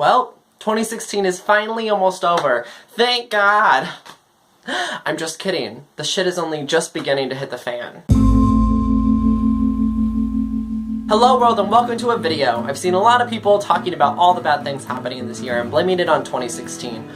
Well, 2016 is finally almost over. Thank God! I'm just kidding. The shit is only just beginning to hit the fan. Hello world and welcome to a video. I've seen a lot of people talking about all the bad things happening in this year and blaming it on 2016.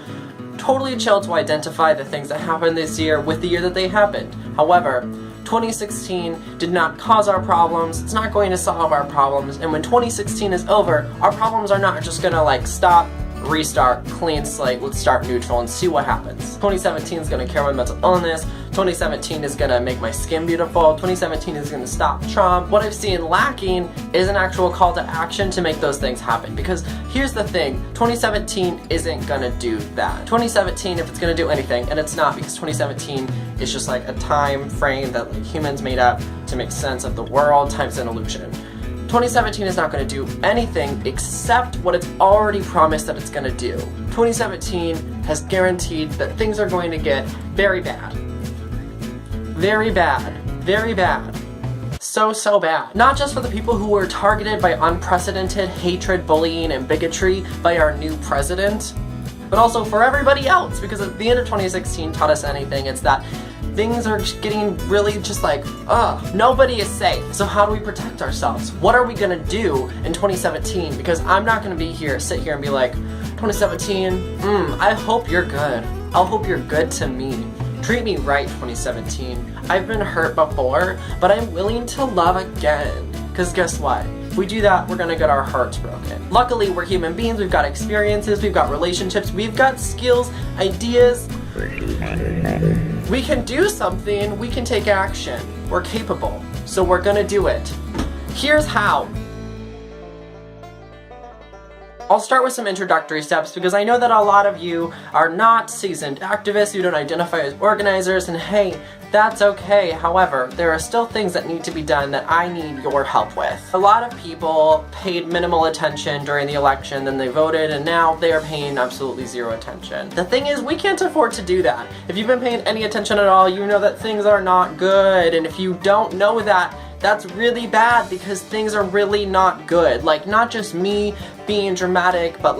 Totally chill to identify the things that happened this year with the year that they happened. However, 2016 did not cause our problems, it's not going to solve our problems, and when 2016 is over, our problems are not just gonna stop, restart, clean slate, let's start neutral and see what happens. 2017 is gonna cure my mental illness, 2017 is gonna make my skin beautiful, 2017 is gonna stop Trump. What I've seen lacking is an actual call to action to make those things happen, because here's the thing, 2017 isn't gonna do that. 2017, if it's gonna do anything, and it's not, because 2017 is just like a time frame that humans made up to make sense of the world, time's an illusion. 2017 is not going to do anything except what it's already promised that it's going to do. 2017 has guaranteed that things are going to get very bad. Very bad. Very bad. So bad. Not just for the people who were targeted by unprecedented hatred, bullying, and bigotry by our new president, but also for everybody else, because at the end of 2016 taught us anything, it's that things are getting really just nobody is safe. So how do we protect ourselves? What are we gonna do in 2017? Because I'm not gonna sit here and be like, 2017, I hope you're good. I'll hope you're good to me. Treat me right, 2017. I've been hurt before, but I'm willing to love again. Because guess what? If we do that, we're gonna get our hearts broken. Luckily, we're human beings, we've got experiences, we've got relationships, we've got skills, ideas. We can do something, we can take action. We're capable, so we're gonna do it. Here's how. I'll start with some introductory steps because I know that a lot of you are not seasoned activists, you don't identify as organizers, and hey, that's okay. However, there are still things that need to be done that I need your help with. A lot of people paid minimal attention during the election, then they voted, and now they are paying absolutely zero attention. The thing is, we can't afford to do that. If you've been paying any attention at all, you know that things are not good, and if you don't know that, that's really bad because things are really not good. Not just me being dramatic, but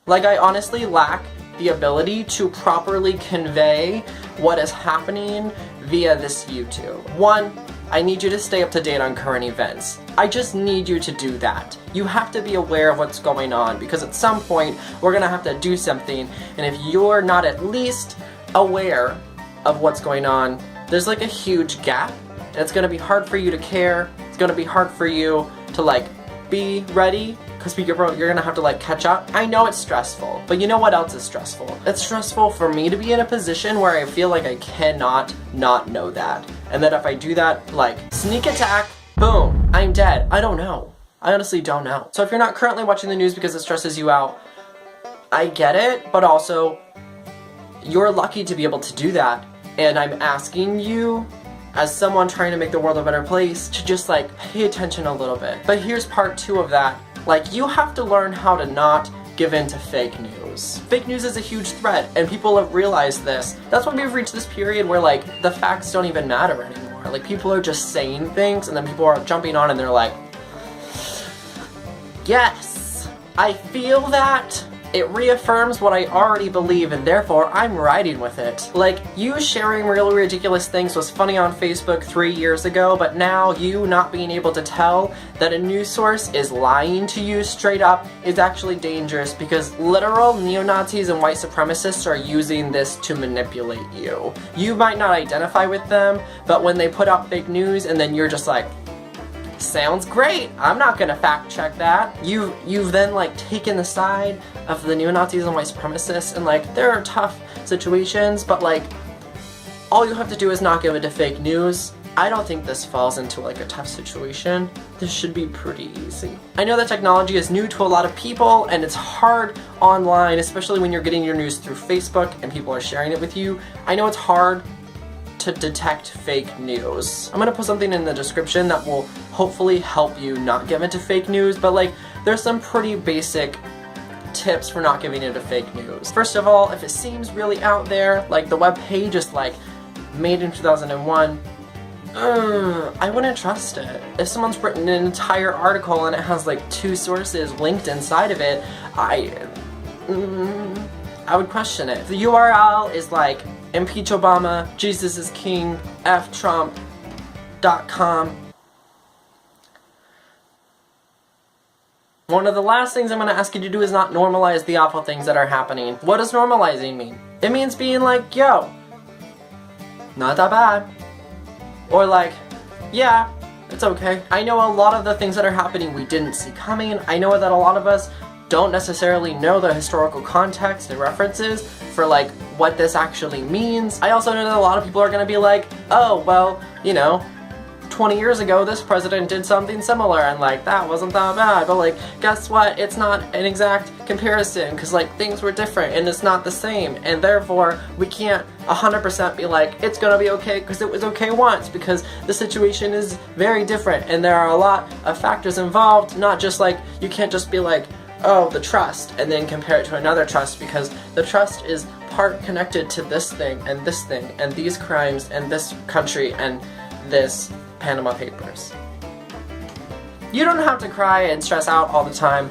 I honestly lack the ability to properly convey what is happening via this YouTube. One, I need you to stay up to date on current events. I just need you to do that. You have to be aware of what's going on because at some point we're gonna have to do something, and if you're not at least aware of what's going on, there's a huge gap, and it's gonna be hard for you to care. It's gonna be hard for you to be ready, because you're gonna have to catch up. I know it's stressful, but you know what else is stressful? It's stressful for me to be in a position where I feel like I cannot not know that, and that if I do that, sneak attack, boom, I'm dead. I don't know. I honestly don't know. So if you're not currently watching the news because it stresses you out, I get it, but also you're lucky to be able to do that. And I'm asking you, as someone trying to make the world a better place, to just pay attention a little bit. But here's part 2 of that. You have to learn how to not give in to fake news. Fake news is a huge threat, and people have realized this. That's why we've reached this period where the facts don't even matter anymore. People are just saying things, and then people are jumping on and they're like, yes, I feel that. It reaffirms what I already believe, and therefore I'm riding with it. You sharing really ridiculous things was funny on Facebook 3 years ago, but now you not being able to tell that a news source is lying to you straight up is actually dangerous, because literal neo-Nazis and white supremacists are using this to manipulate you. You might not identify with them, but when they put out fake news and then you're just sounds great, I'm not gonna fact check that. You've then taken the side of the neo-Nazis and white supremacists, and there are tough situations, but all you have to do is not give it to fake news. I don't think this falls into a tough situation. This should be pretty easy. I know that technology is new to a lot of people and it's hard online, especially when you're getting your news through Facebook and people are sharing it with you. I know it's hard to detect fake news. I'm gonna put something in the description that will hopefully help you not give into fake news, but there's some pretty basic tips for not giving into fake news. First of all, if it seems really out there, the web page is made in 2001, I wouldn't trust it. If someone's written an entire article and it has like 2 sources linked inside of it, I would question it. If the URL is like impeach Obama, Jesus is king, ftrump.com. One of the last things I'm going to ask you to do is not normalize the awful things that are happening. What does normalizing mean? It means being like, yo, not that bad. Or like, yeah, it's okay. I know a lot of the things that are happening we didn't see coming. I know that a lot of us don't necessarily know the historical context and references for like what this actually means. I also know that a lot of people are going to be like, oh, well, you know, 20 years ago this president did something similar and like that wasn't that bad, but like guess what, it's not an exact comparison because like things were different and it's not the same, and therefore we can't 100% be like it's gonna be okay because it was okay once, because the situation is very different and there are a lot of factors involved. Not just like, you can't just be like, oh, the trust, and then compare it to another trust, because the trust is part connected to this thing and these crimes and this country and this Panama Papers. You don't have to cry and stress out all the time.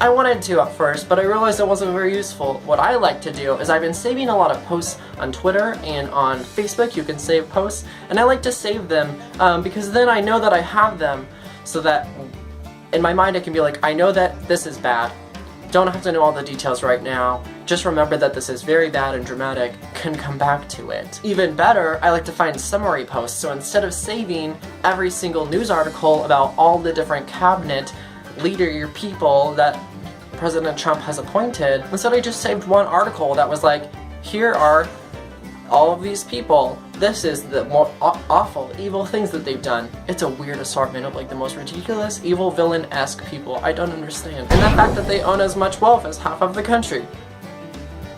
I wanted to at first, but I realized it wasn't very useful. What I like to do is I've been saving a lot of posts on Twitter and on Facebook. You can save posts, and I like to save them because then I know that I have them, so that in my mind I can be like, I know that this is bad. Don't have to know all the details right now. Just remember that this is very bad and dramatic. Can come back to it. Even better, I like to find summary posts. So instead of saving every single news article about all the different cabinet leader people that President Trump has appointed, instead I just saved one article that was like, here are all of these people. This is the more awful, evil things that they've done. It's a weird assortment of like the most ridiculous, evil, villain-esque people. I don't understand. And the fact that they own as much wealth as half of the country.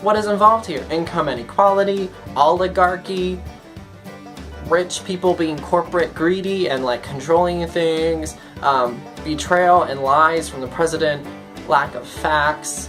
What is involved here? Income inequality, oligarchy, rich people being corporate greedy and like controlling things, betrayal and lies from the president, lack of facts,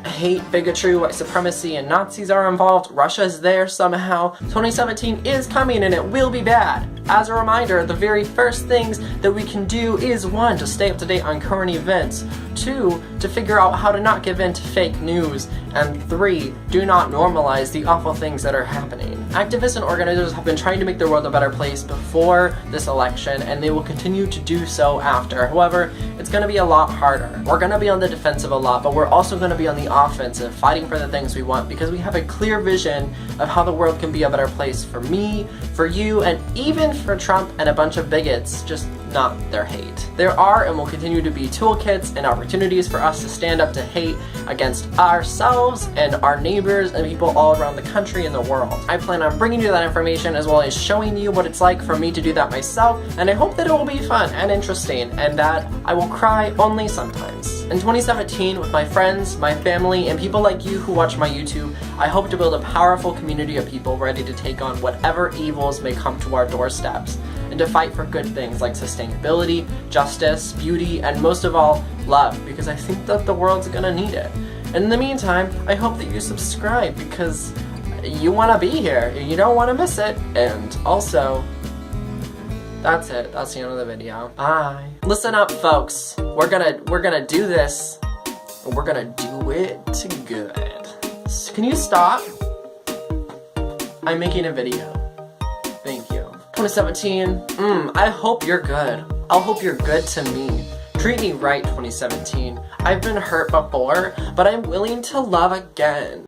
hate, bigotry, white supremacy, and Nazis are involved. Russia's there somehow. 2017 is coming and it will be bad. As a reminder, the very first things that we can do is 1, to stay up to date on current events, 2, to figure out how to not give in to fake news, and 3, do not normalize the awful things that are happening. Activists and organizers have been trying to make the world a better place before this election, and they will continue to do so after. However, it's going to be a lot harder. We're going to be on the defensive a lot, but we're also going to be on the offensive, fighting for the things we want, because we have a clear vision of how the world can be a better place for me, for you, and even for Trump and a bunch of bigots, just not their hate. There are and will continue to be toolkits and opportunities for us to stand up to hate against ourselves and our neighbors and people all around the country and the world. I plan on bringing you that information as well as showing you what it's like for me to do that myself, and I hope that it will be fun and interesting and that I will cry only sometimes. In 2017, with my friends, my family, and people like you who watch my YouTube, I hope to build a powerful community of people ready to take on whatever evils may come to our doorsteps, and to fight for good things like sustainability, justice, beauty, and most of all, love, because I think that the world's gonna need it. And in the meantime, I hope that you subscribe because you wanna be here, you don't wanna miss it, and also, that's it. That's the end of the video. Bye. Listen up, folks. We're gonna do this, and we're gonna do it good. So can you stop? I'm making a video. Thank you. 2017. I hope you're good. I'll hope you're good to me. Treat me right, 2017. I've been hurt before, but I'm willing to love again.